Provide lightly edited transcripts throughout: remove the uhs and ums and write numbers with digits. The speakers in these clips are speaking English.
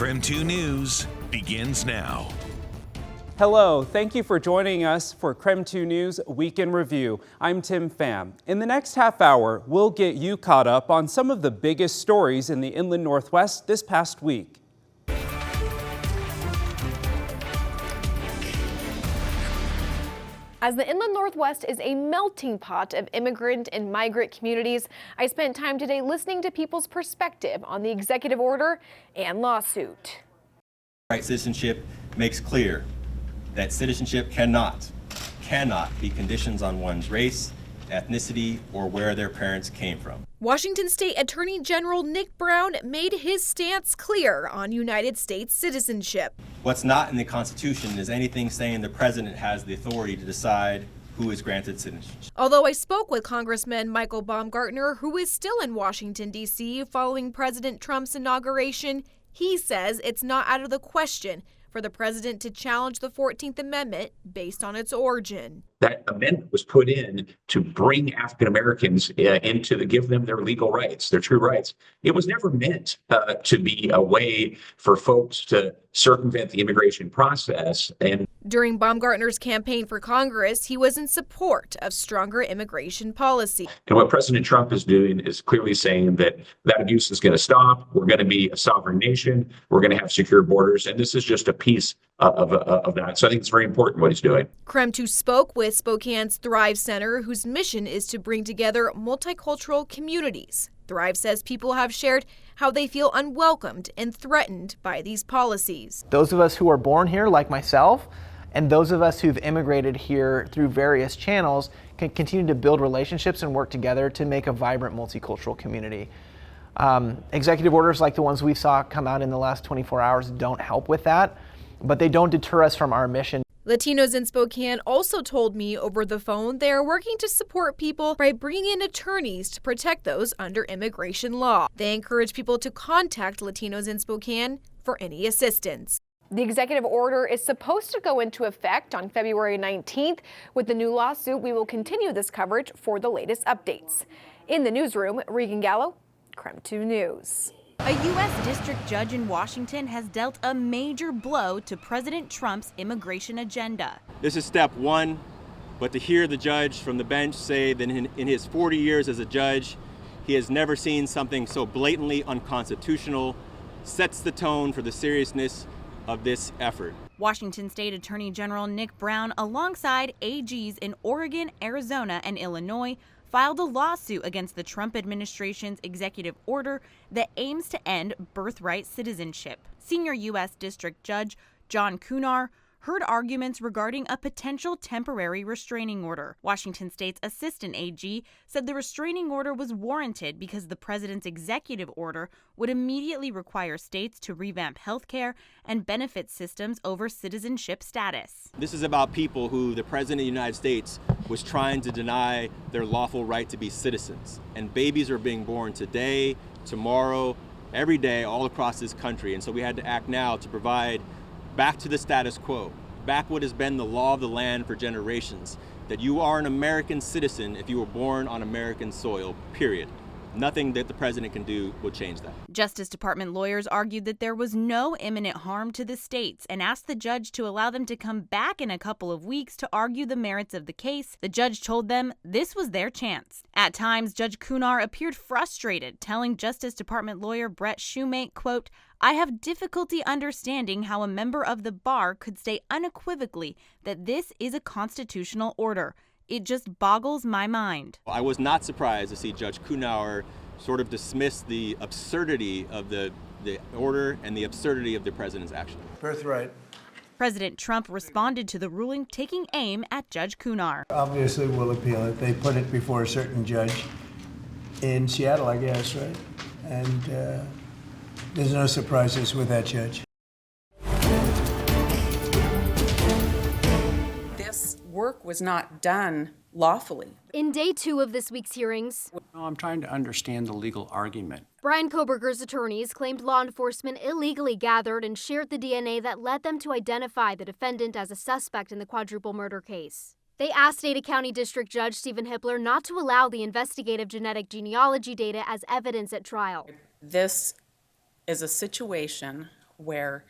KREM 2 News begins now. Hello, thank you for joining us for KREM 2 News Week in Review. I'm Tim Pham. In the next half hour, we'll get you caught up on some of the biggest stories in the Inland Northwest this past week. As the Inland Northwest is a melting pot of immigrant and migrant communities, I spent time today listening to people's perspective on the executive order and lawsuit. Citizenship makes clear that citizenship cannot be conditions on one's race, ethnicity, or where their parents came from. Washington State Attorney General Nick Brown made his stance clear on United States citizenship. What's not in the Constitution is anything saying the president has the authority to decide who is granted citizenship. Although I spoke with Congressman Michael Baumgartner, who is still in Washington, D.C. following President Trump's inauguration, he says it's not out of the question for the president to challenge the 14th Amendment based on its origin. That amendment was put in to bring African Americans give them their legal rights, their true rights. It was never meant to be a way for folks to circumvent the immigration process. And during Baumgartner's campaign for Congress, he was in support of stronger immigration policy. And what President Trump is doing is clearly saying that abuse is going to stop. We're going to be a sovereign nation. We're going to have secure borders. And this is just a piece of that. So I think it's very important what he's doing. KREM 2 spoke with Spokane's Thrive Center, whose mission is to bring together multicultural communities. Thrive says people have shared how they feel unwelcomed and threatened by these policies. Those of us who are born here, like myself, and those of us who've immigrated here through various channels can continue to build relationships and work together to make a vibrant multicultural community. Executive orders like the ones we saw come out in the last 24 hours don't help with that, but they don't deter us from our mission. Latinos in Spokane also told me over the phone they are working to support people by bringing in attorneys to protect those under immigration law. They encourage people to contact Latinos in Spokane for any assistance. The executive order is supposed to go into effect on February 19th. With the new lawsuit, we will continue this coverage for the latest updates. In the newsroom, Regan Gallo, KREM 2 News. A U.S. district judge in Washington has dealt a major blow to President Trump's immigration agenda. This is step one, but to hear the judge from the bench say that in his 40 years as a judge, he has never seen something so blatantly unconstitutional sets the tone for the seriousness of this effort. Washington State Attorney General Nick Brown, alongside AGs in Oregon, Arizona, and Illinois, filed a lawsuit against the Trump administration's executive order that aims to end birthright citizenship. Senior U.S. District Judge John Kunar heard arguments regarding a potential temporary restraining order. Washington State's assistant AG said the restraining order was warranted because the president's executive order would immediately require states to revamp healthcare and benefit systems over citizenship status. This is about people who the president of the United States was trying to deny their lawful right to be citizens. And babies are being born today, tomorrow, every day, all across this country. And so we had to act now to provide back to the status quo, back what has been the law of the land for generations, that you are an American citizen if you were born on American soil, period. Nothing that the president can do will change that. Justice Department lawyers argued that there was no imminent harm to the states and asked the judge to allow them to come back in a couple of weeks to argue the merits of the case. The judge told them this was their chance. At times, Judge Kunar appeared frustrated, telling Justice Department lawyer Brett Shoemate, quote, "I have difficulty understanding how a member of the bar could say unequivocally that this is a constitutional order. It just boggles my mind." I was not surprised to see Judge Kunar sort of dismiss the absurdity of the order and the absurdity of the president's action. Birthright. President Trump responded to the ruling, taking aim at Judge Kunar. Obviously, we'll appeal it. They put it before a certain judge in Seattle, I guess, right? And there's no surprises with that judge. Work was not done lawfully. In day 2 of this week's hearings, I'm trying to understand the legal argument. Brian Kohberger's attorneys claimed law enforcement illegally gathered and shared the DNA that led them to identify the defendant as a suspect in the quadruple murder case. They asked Ada County District Judge Stephen Hippler not to allow the investigative genetic genealogy data as evidence at trial. This is a situation where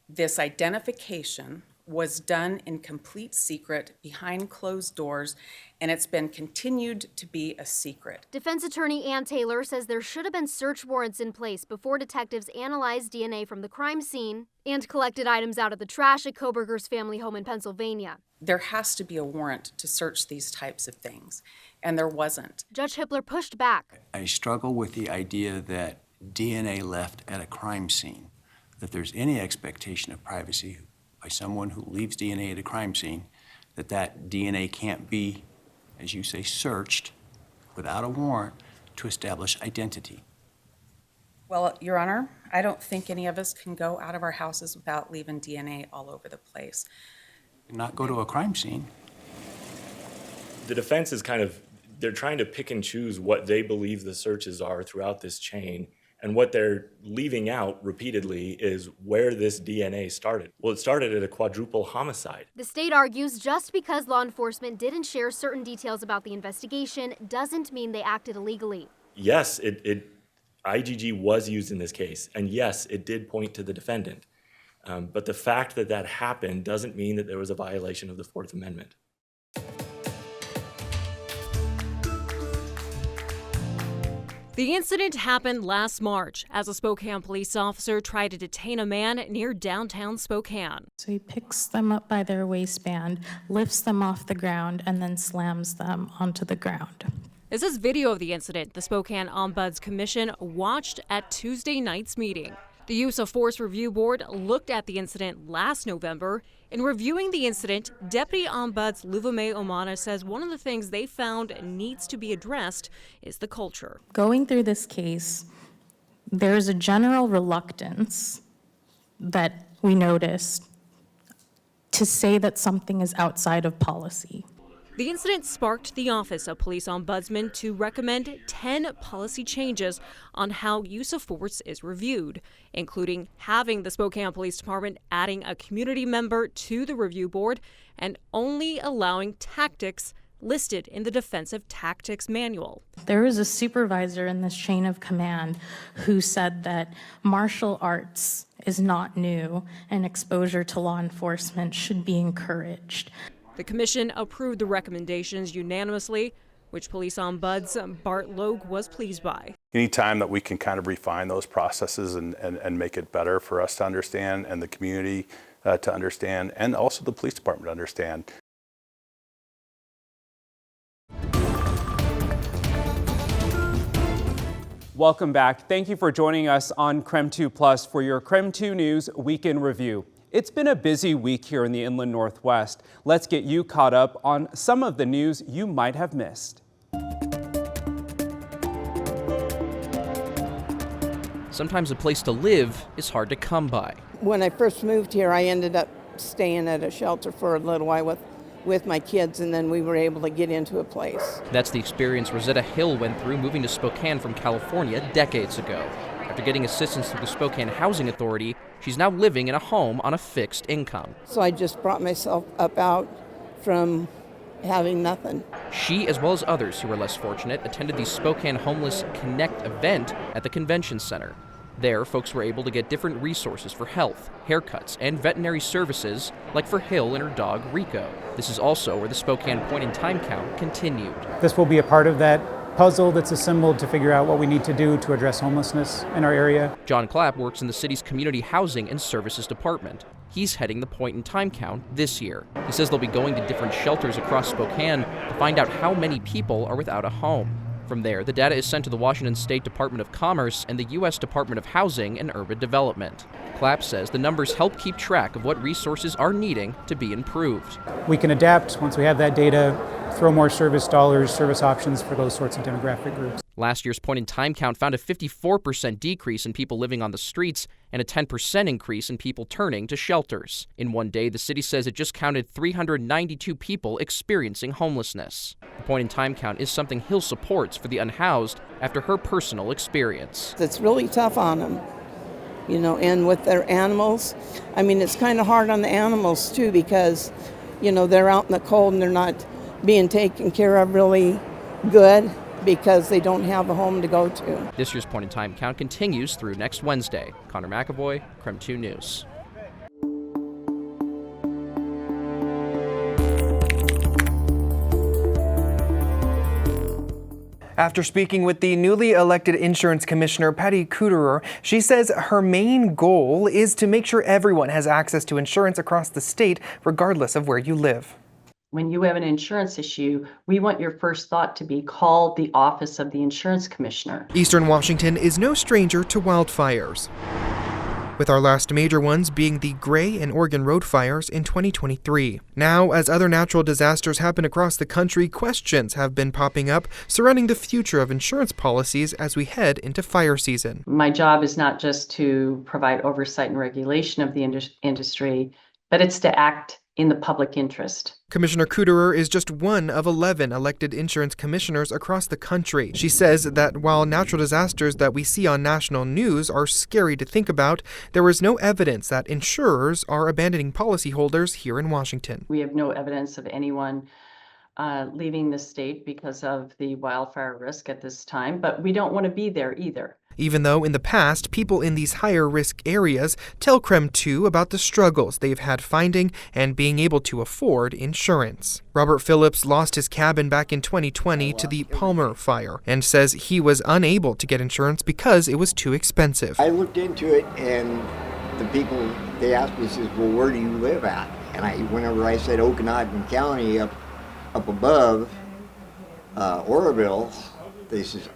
this identification was done in complete secret behind closed doors, and it's been continued to be a secret. Defense attorney Ann Taylor says there should have been search warrants in place before detectives analyzed DNA from the crime scene and collected items out of the trash at Kohberger's family home in Pennsylvania. There has to be a warrant to search these types of things, and there wasn't. Judge Hippler pushed back. I struggle with the idea that DNA left at a crime scene, that there's any expectation of privacy by someone who leaves DNA at a crime scene, that DNA can't be, as you say, searched without a warrant to establish identity. Well, Your Honor, I don't think any of us can go out of our houses without leaving DNA all over the place. Not go to a crime scene. The defense is they're trying to pick and choose what they believe the searches are throughout this chain. And what they're leaving out repeatedly is where this DNA started. Well, it started at a quadruple homicide. The state argues just because law enforcement didn't share certain details about the investigation doesn't mean they acted illegally. Yes, IgG was used in this case, and yes, it did point to the defendant. But the fact that that happened doesn't mean that there was a violation of the Fourth Amendment. The incident happened last March as a Spokane police officer tried to detain a man near downtown Spokane. So he picks them up by their waistband, lifts them off the ground, and then slams them onto the ground. This is video of the incident the Spokane Ombuds Commission watched at Tuesday night's meeting. The Use of Force Review Board looked at the incident last November. In reviewing the incident, Deputy Ombuds Luvame Omana says one of the things they found needs to be addressed is the culture. Going through this case, there's a general reluctance that we noticed to say that something is outside of policy. The incident sparked the Office of Police Ombudsman to recommend 10 policy changes on how use of force is reviewed, including having the Spokane Police Department adding a community member to the review board and only allowing tactics listed in the Defensive Tactics Manual. There was a supervisor in this chain of command who said that martial arts is not new and exposure to law enforcement should be encouraged. The commission approved the recommendations unanimously, which Police Ombuds Bart Logue was pleased by. Anytime that we can kind of refine those processes and make it better for us to understand and the community to understand and also the police department to understand. Welcome back. Thank you for joining us on KREM 2 Plus for your KREM 2 News Weekend Review. It's been a busy week here in the Inland Northwest. Let's get you caught up on some of the news you might have missed. Sometimes a place to live is hard to come by. When I first moved here, I ended up staying at a shelter for a little while with my kids, and then we were able to get into a place. That's the experience Rosetta Hill went through moving to Spokane from California decades ago. After getting assistance through the Spokane Housing Authority, she's now living in a home on a fixed income. So I just brought myself up out from having nothing. She, as well as others who were less fortunate, attended the Spokane Homeless Connect event at the convention center. There, folks were able to get different resources for health, haircuts, and veterinary services, like for Hill and her dog, Rico. This is also where the Spokane point-in-time count continued. This will be a part of that puzzle that's assembled to figure out what we need to do to address homelessness in our area. John Clapp works in the city's Community Housing and Services Department. He's heading the point-in-time count this year. He says they'll be going to different shelters across Spokane to find out how many people are without a home. From there, the data is sent to the Washington State Department of Commerce and the U.S. Department of Housing and Urban Development. Clapp says the numbers help keep track of what resources are needing to be improved. We can adapt once we have that data, throw more service dollars, service options for those sorts of demographic groups. Last year's point-in-time count found a 54% decrease in people living on the streets and a 10% increase in people turning to shelters. In one day, the city says it just counted 392 people experiencing homelessness. The point-in-time count is something Hill supports for the unhoused after her personal experience. It's really tough on them, you know, and with their animals. I mean, it's kind of hard on the animals, too, because, you know, they're out in the cold and they're not being taken care of really good. because they don't have a home to go to. This year's point in time count continues through next Wednesday. Connor McAvoy, KREM 2 News. After speaking with the newly elected insurance commissioner, Patty Kohberger, she says her main goal is to make sure everyone has access to insurance across the state, regardless of where you live. When you have an insurance issue, we want your first thought to be call the office of the insurance commissioner. Eastern Washington is no stranger to wildfires, with our last major ones being the Gray and Oregon road fires in 2023. Now, as other natural disasters happen across the country, questions have been popping up surrounding the future of insurance policies as we head into fire season. My job is not just to provide oversight and regulation of the industry, but it's to act in the public interest. Commissioner Kohberger is just one of 11 elected insurance commissioners across the country. She says that while natural disasters that we see on national news are scary to think about, there is no evidence that insurers are abandoning policyholders here in Washington. We have no evidence of anyone leaving the state because of the wildfire risk at this time, but we don't want to be there either. Even though in the past, people in these higher risk areas tell KREM 2 about the struggles they've had finding and being able to afford insurance. Robert Phillips lost his cabin back in 2020 to the Palmer fire and says he was unable to get insurance because it was too expensive. I looked into it and the people, they asked me, says, well, where do you live at? And whenever I said Okanagan County up above Oroville, they says,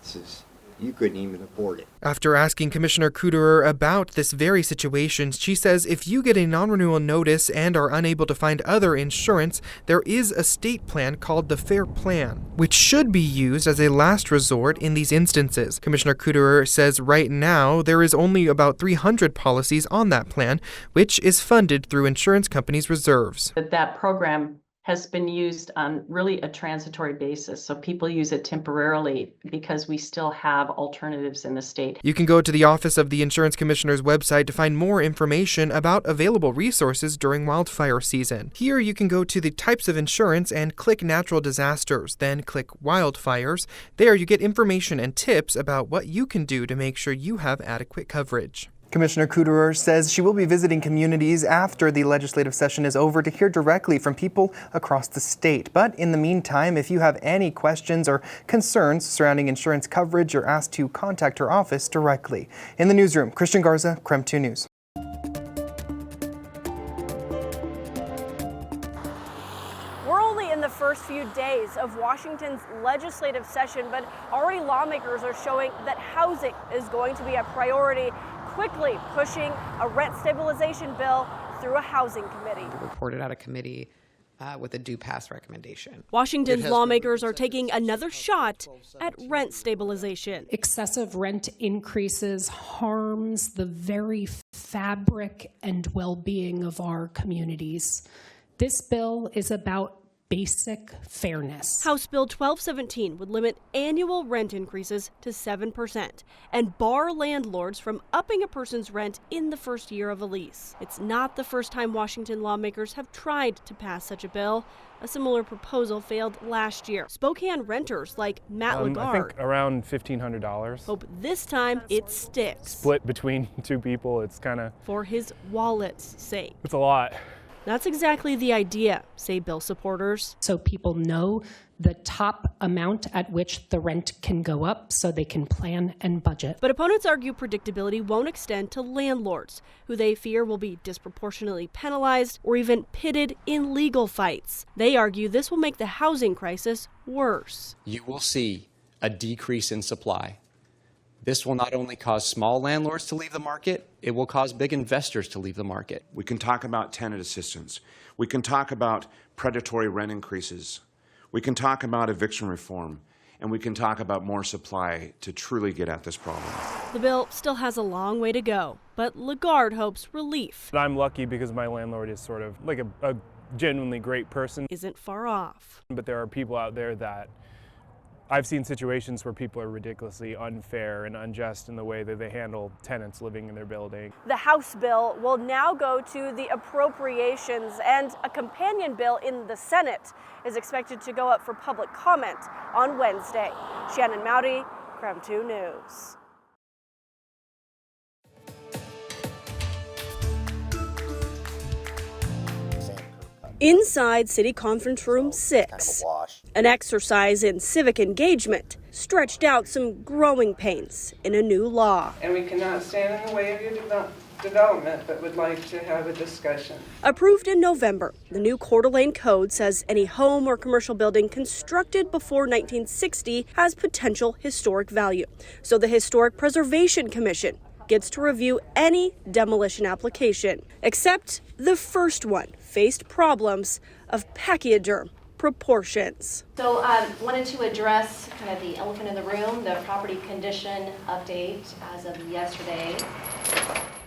says, you couldn't even afford it. After asking Commissioner Kohberger about this very situation, she says if you get a non-renewal notice and are unable to find other insurance, there is a state plan called the FAIR Plan, which should be used as a last resort in these instances. Commissioner Kohberger says right now there is only about 300 policies on that plan, which is funded through insurance companies' reserves. That program has been used on really a transitory basis. So people use it temporarily because we still have alternatives in the state. You can go to the Office of the Insurance Commissioner's website to find more information about available resources during wildfire season. Here you can go to the types of insurance and click natural disasters, then click wildfires. There you get information and tips about what you can do to make sure you have adequate coverage. Commissioner Kohberger says she will be visiting communities after the legislative session is over to hear directly from people across the state. But in the meantime, if you have any questions or concerns surrounding insurance coverage, you're asked to contact her office directly. In the newsroom, Christian Garza, KREM 2 News. We're only in the first few days of Washington's legislative session, but already lawmakers are showing that housing is going to be a priority, quickly pushing a rent stabilization bill through a housing committee. Reported out of committee with a do pass recommendation. Washington's lawmakers are taking another shot at rent stabilization. Excessive rent increases harms the very fabric and well-being of our communities. This bill is about basic fairness. House Bill 1217 would limit annual rent increases to 7% and bar landlords from upping a person's rent in the first year of a lease. It's not the first time Washington lawmakers have tried to pass such a bill. A similar proposal failed last year. Spokane renters like Matt Lagarde I think around $1,500. hope this time it sticks. Split between two people, it's kind of... For his wallet's sake. It's a lot. That's exactly the idea, say bill supporters. So people know the top amount at which the rent can go up so they can plan and budget. But opponents argue predictability won't extend to landlords, who they fear will be disproportionately penalized or even pitted in legal fights. They argue this will make the housing crisis worse. You will see a decrease in supply. This will not only cause small landlords to leave the market, it will cause big investors to leave the market. We can talk about tenant assistance. We can talk about predatory rent increases. We can talk about eviction reform. And we can talk about more supply to truly get at this problem. The bill still has a long way to go, but Lagarde hopes relief. I'm lucky because my landlord is sort of like a genuinely great person. Isn't far off. But there are people out there that I've seen situations where people are ridiculously unfair and unjust in the way that they handle tenants living in their building. The House bill will now go to the appropriations, and a companion bill in the Senate is expected to go up for public comment on Wednesday. Shannon Mowdy, KREM 2 News. Inside City Conference Room 6, an exercise in civic engagement stretched out some growing pains in a new law. And we cannot stand in the way of your development, but would like to have a discussion. Approved in November, the new Coeur d'Alene Code says any home or commercial building constructed before 1960 has potential historic value. So the Historic Preservation Commission gets to review any demolition application, except the first one faced problems of pachyderm proportions. So wanted to address kind of the elephant in the room, the property condition update as of yesterday.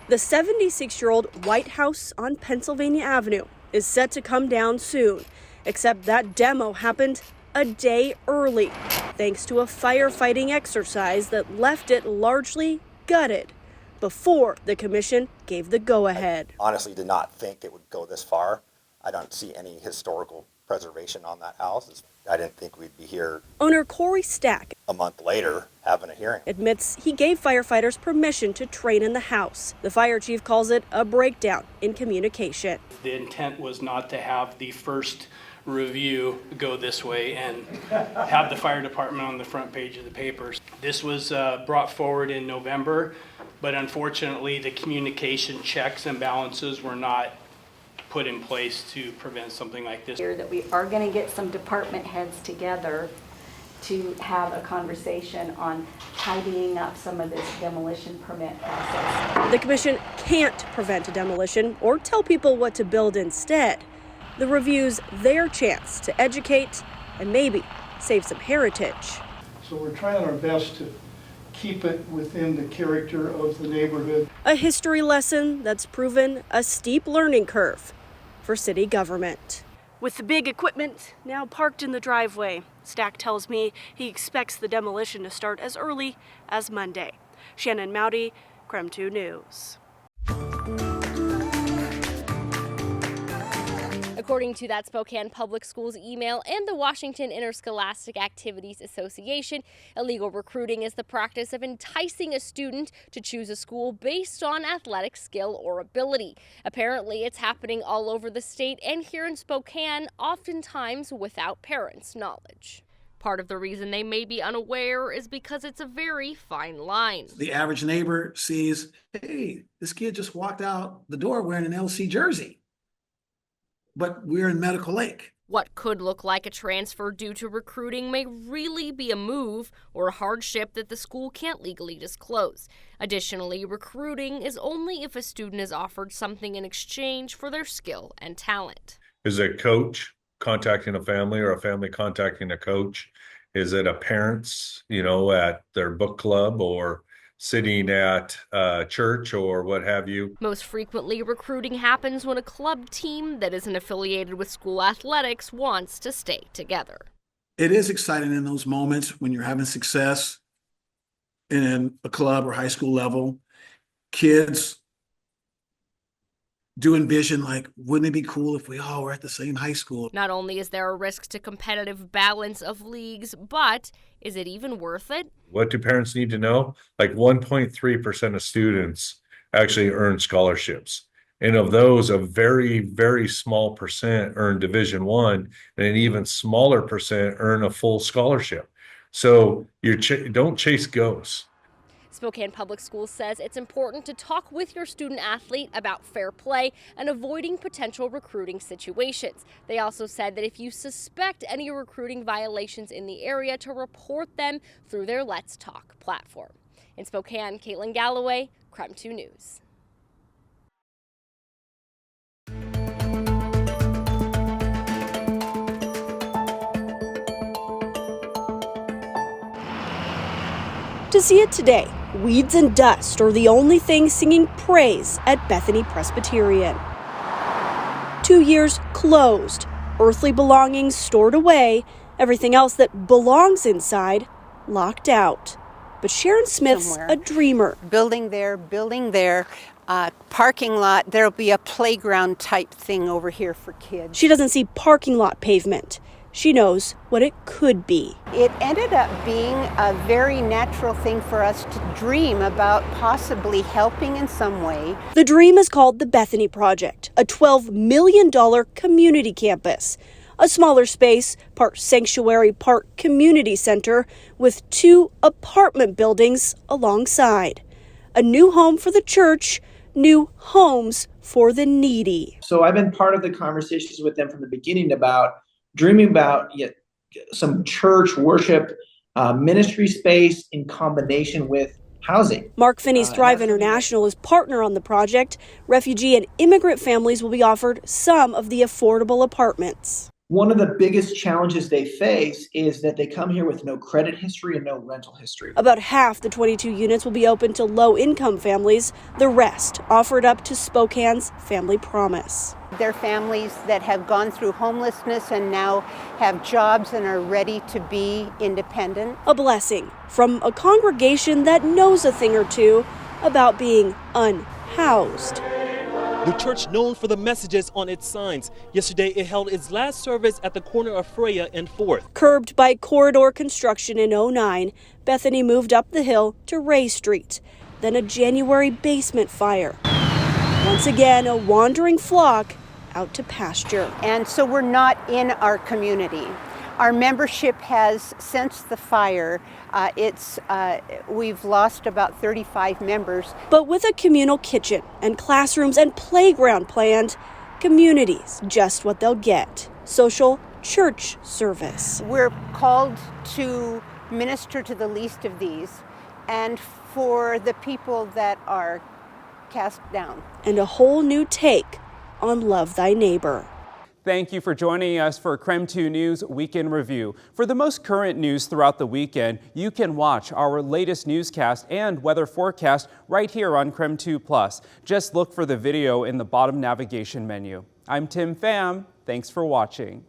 The 76-year-old White House on Pennsylvania Avenue is set to come down soon, except that demo happened a day early, thanks to a firefighting exercise that left it largely gutted before the commission gave the go-ahead. I honestly did not think it would go this far. I don't see any historical preservation on that house. I didn't think we'd be here. Owner Corey Stack, a month later, having a hearing, admits he gave firefighters permission to train in the house. The fire chief calls it a breakdown in communication. The intent was not to have the first review go this way and have the fire department on the front page of the papers. This was brought forward in November, but unfortunately the communication checks and balances were not put in place to prevent something like this. That we are going to get some department heads together to have a conversation on tidying up some of this demolition permit process. The commission can't prevent a demolition or tell people what to build instead. The review's their chance to educate and maybe save some heritage. So we're trying our best to keep it within the character of the neighborhood. A history lesson that's proven a steep learning curve for city government. With the big equipment now parked in the driveway, Stack tells me he expects the demolition to start as early as Monday. Shannon Mowdy, KREM 2 News. According to that Spokane Public Schools email and the Washington Interscholastic Activities Association, illegal recruiting is the practice of enticing a student to choose a school based on athletic skill or ability. Apparently, it's happening all over the state and here in Spokane, oftentimes without parents' knowledge. Part of the reason they may be unaware is because it's a very fine line. The average neighbor sees, hey, this kid just walked out the door wearing an LC jersey, but we're in Medical Lake. What could look like a transfer due to recruiting may really be a move or a hardship that the school can't legally disclose. Additionally, recruiting is only if a student is offered something in exchange for their skill and talent. Is a coach contacting a family or a family contacting a coach? Is it a parents, at their book club or sitting at church or what have you? Most frequently, recruiting happens when a club team that isn't affiliated with school athletics wants to stay together. It is exciting in those moments when you're having success in a club or high school level. Kids do envision, wouldn't it be cool if we all were at the same high school? Not only is there a risk to competitive balance of leagues, but is it even worth it? What do parents need to know? 1.3% of students actually earn scholarships. And of those, a very, very small percent earn Division I, and an even smaller percent earn a full scholarship. So don't chase ghosts. Spokane Public Schools says it's important to talk with your student athlete about fair play and avoiding potential recruiting situations. They also said that if you suspect any recruiting violations in the area, to report them through their Let's Talk platform. In Spokane, Caitlin Galloway, KREM 2 News. To see it today, weeds and dust are the only thing singing praise at Bethany Presbyterian. 2 years closed, earthly belongings stored away, Everything else that belongs inside, locked out. But Sharon Smith's a dreamer. Building there, parking lot, there'll be a playground type thing over here for kids. She doesn't see parking lot pavement. She knows what it could be. It ended up being a very natural thing for us to dream about possibly helping in some way. The dream is called the Bethany Project, a $12 million community campus. A smaller space, part sanctuary, part community center, with 2 apartment buildings alongside. A new home for the church, new homes for the needy. So I've been part of the conversations with them from the beginning about dreaming about some church worship ministry space in combination with housing. Mark Finney's Thrive International is partner on the project. Refugee and immigrant families will be offered some of the affordable apartments. One of the biggest challenges they face is that they come here with no credit history and no rental history. About half the 22 units will be open to low-income families, the rest offered up to Spokane's Family Promise. They're families that have gone through homelessness and now have jobs and are ready to be independent. A blessing from a congregation that knows a thing or two about being unhoused. The church known for the messages on its signs. Yesterday, it held its last service at the corner of Freya and 4th. Curbed by corridor construction in 2009, Bethany moved up the hill to Ray Street. Then a January basement fire. Once again, a wandering flock out to pasture. And so we're not in our community. Our membership has, since the fire, we've lost about 35 members. But with a communal kitchen and classrooms and playground planned, community's just what they'll get. Social church service. We're called to minister to the least of these and for the people that are cast down. And a whole new take on Love Thy Neighbor. Thank you for joining us for KREM 2 News Weekend Review. For the most current news throughout the weekend, you can watch our latest newscast and weather forecast right here on KREM 2+. Just look for the video in the bottom navigation menu. I'm Tim Pham. Thanks for watching.